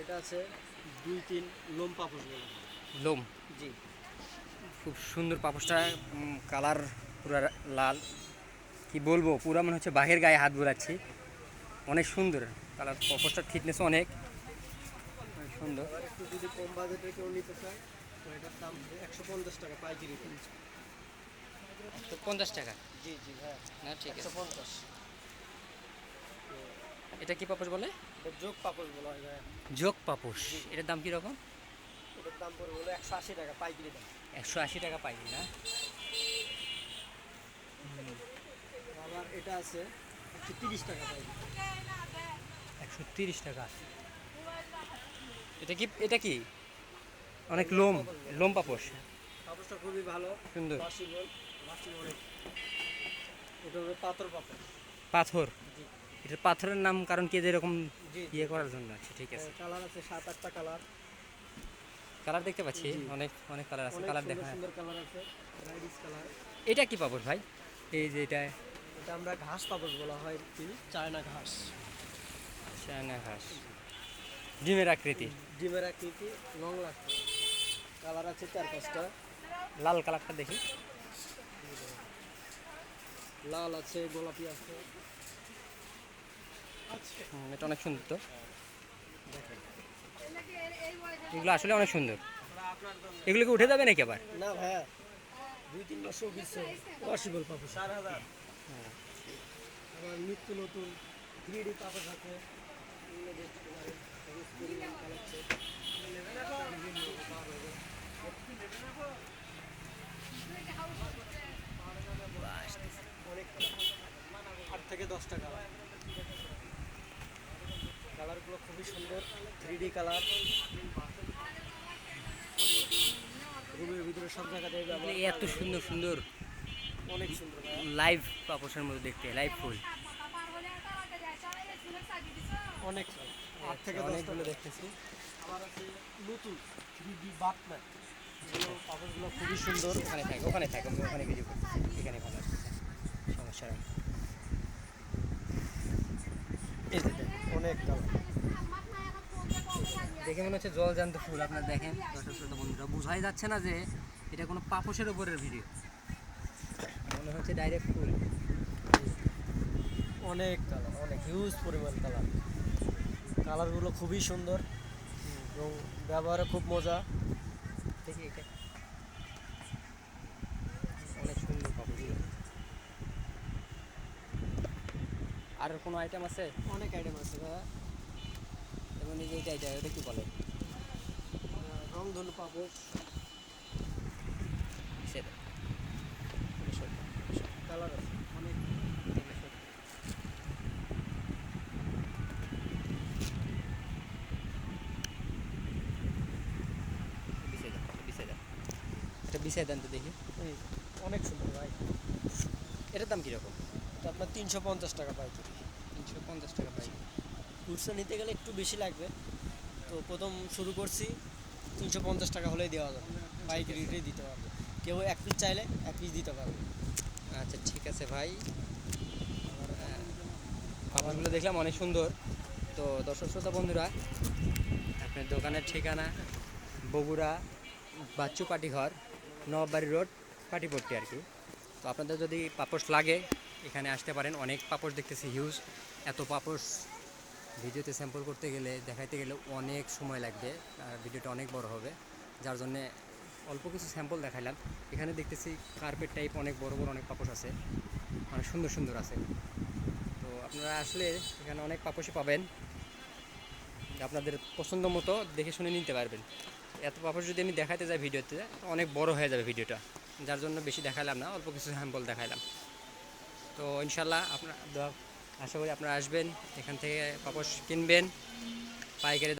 এটা আছে 2-3 লোম পাপোশ বলা হয়। লোম, জি। খুব সুন্দর পাপোশটা, কালার পুরা লাল। কি বলবো, পুরা মনে হচ্ছে বাঘের গায়ে হাত বুলাচ্ছি। অনেক সুন্দর কালার, পাপোশটার থিকনেস অনেক সুন্দর। আবার একটু যদি কম বাজেটে কেউ নিতে চায় তো এটার দাম 150 টাকা পাইকারি দাম। 50 টাকা? জি জি হ্যাঁ, না ঠিক আছে। 150। এটা কি পাপোশ বলে? এটা যোগ পাপোশ বলা হয় ভাইয়া। যোগ পাপোশ, জি। এটার দাম কীরকম? এটার দাম পড়বে হলো 180 টাকা পাইকারি দাম। 180 টাকা পাইনি না? আবার এটা আছে 130 টাকা পাইকারি। 130 টাকা? এটা কি অনেক লোম, লোম পাপোশ। পাপোশটা খুবই ভালো, সুন্দর। ওয়াশেবল, ওয়াশিং অনেক। এটা হলো পাথর পাপোশ। পাথর? জি এটার পাথরের নাম কারণ কি, এরকম জি জি। ইয়ে করার জন্য? আচ্ছা ঠিক আছে। কালার আছে 7-8টা কালার। কালার দেখতে পাচ্ছি, জি। অনেক অনেক কালার আছে, অনেক কালার সুন্দর দেখা। সুন্দর কালার আছে, রাইডিস কালার। এটা কি পাপোশ ভাই? এই যে এটা? এটা আমরা ঘাস পাপোশ বলা হয়, কি চায়না ঘাস। চায়না ঘাস, ডিমের আকৃতি। ডিমের আকৃতি, লং লাগছে। কালার আছে 4-5টা। লাল কালারটা দেখি। লাল আছে, গোলাপি আছে। এটা অনেক সুন্দর তো, দেখেন এগুলো আসলে অনেক সুন্দর। এগুলোকে উঠে যাবে নাকি আবার? না ভাইয়া, 2-3 মাসও কিছু ওয়াশেবল পাপোশ। 4,000। আবার নিত্য নতুন 3D পাপোশ আছে। এগুলো দেখতে পারেন, সবুজ পরিমাণ কালার আছে। অনেক কালার, 8 থেকে 10টা কালার। কালারগুলো খুবই সুন্দর, 3D কালার। রুমের ভিতরে সব জায়গাতে ব্যবহার এত সুন্দর সুন্দর অনেক সুন্দর ভাইয়া। লাইভ পাপোশের মতো দেখতে, লাইভ ফুল। অনেক কালার, 8 থেকে 10টা অনেকগুলো কালার। দেখতেছি। আবার আছে নতুন 3D বাটম্যান। এগুলো পাপোশগুলো খুবই সুন্দর। ওখানে থাক, ওখানে থাক, আমি ওখানে ভিডিও করছি, এখানে ভালো আছে, সমস্যা নেই। এই যে দেখেন, অনেক কালার। দেখে মনে হচ্ছে জল জ্যান্ত ফুল। আপনার দেখেন দর্শক শ্রোতা বন্ধুরা, বোঝাই যাচ্ছে না যে এটা কোনো পাপোশের উপরের ভিডিও, মনে হচ্ছে ডাইরেক্ট ফুল। অনেক কালার, অনেক হিউজ পরিমাণ কালার। কালারগুলো খুবই সুন্দর এবং ব্যবহারে খুব মজা। দেখি এটা অনেক সুন্দর পাপোশগুলো। আর কোনো আইটেম আছে? অনেক আইটেম আছে ভাইয়া। যেমন এই যে এটা ওটা কি বলে? রংধনু পাপোশ। সেটা কালার আছে অনেক। বিছাই দেন, বিছাই দেন, এটা বিছাই দেন তো দেখি। এই যে, অনেক সুন্দর ভাই। এটার দাম কীরকম? এটা আপনার 350 টাকা পাইকারি। 350 টাকা পাই? খুচরা নিতে গেলে একটু বেশি লাগবে, তো প্রথম শুরু করছি 350 টাকা হলেই দেওয়া যাবে, পাইকারি রেটেই দিতে পারবে। কেউ 1 পিস চাইলে 1 পিস দিতে পারবে। আচ্ছা ঠিক আছে ভাই। খাবারগুলো দেখলাম অনেক সুন্দর। তো দর্শক শ্রোতা বন্ধুরা, আপনার দোকানের ঠিকানা বগুড়া বাচ্চু পাটিঘর, নবাবাড়ি রোড, পাটিপট্টি আর কি। তো আপনাদের যদি পাপোশ লাগে এখানে আসতে পারেন। অনেক পাপোশ দেখতেছি হিউজ। এত পাপোশ ভিডিওতে স্যাম্পল করতে গেলে, দেখাইতে গেলে অনেক সময় লাগবে, আর ভিডিওটা অনেক বড় হবে, যার জন্যে অল্প কিছু স্যাম্পল দেখাইলাম। এখানে দেখতেছি কার্পেট টাইপ অনেক বড় বড় অনেক পাপোশ আছে, অনেক সুন্দর সুন্দর আছে। তো আপনারা আসলে এখানে অনেক পাপোশই পাবেন, আপনাদের পছন্দ মতো দেখে শুনে নিতে পারবেন। এত পাপোশ যদি আমি দেখাতে যাই ভিডিওতে, অনেক বড় হয়ে যাবে ভিডিওটা, যার জন্য বেশি দেখালাম না, অল্প কিছু স্যাম্পল দেখাইলাম। তো ইনশাল্লাহ আপনার আশা করি আপনারা আসবেন, এখান থেকে পাপোশ কিনবেন পাইকারি।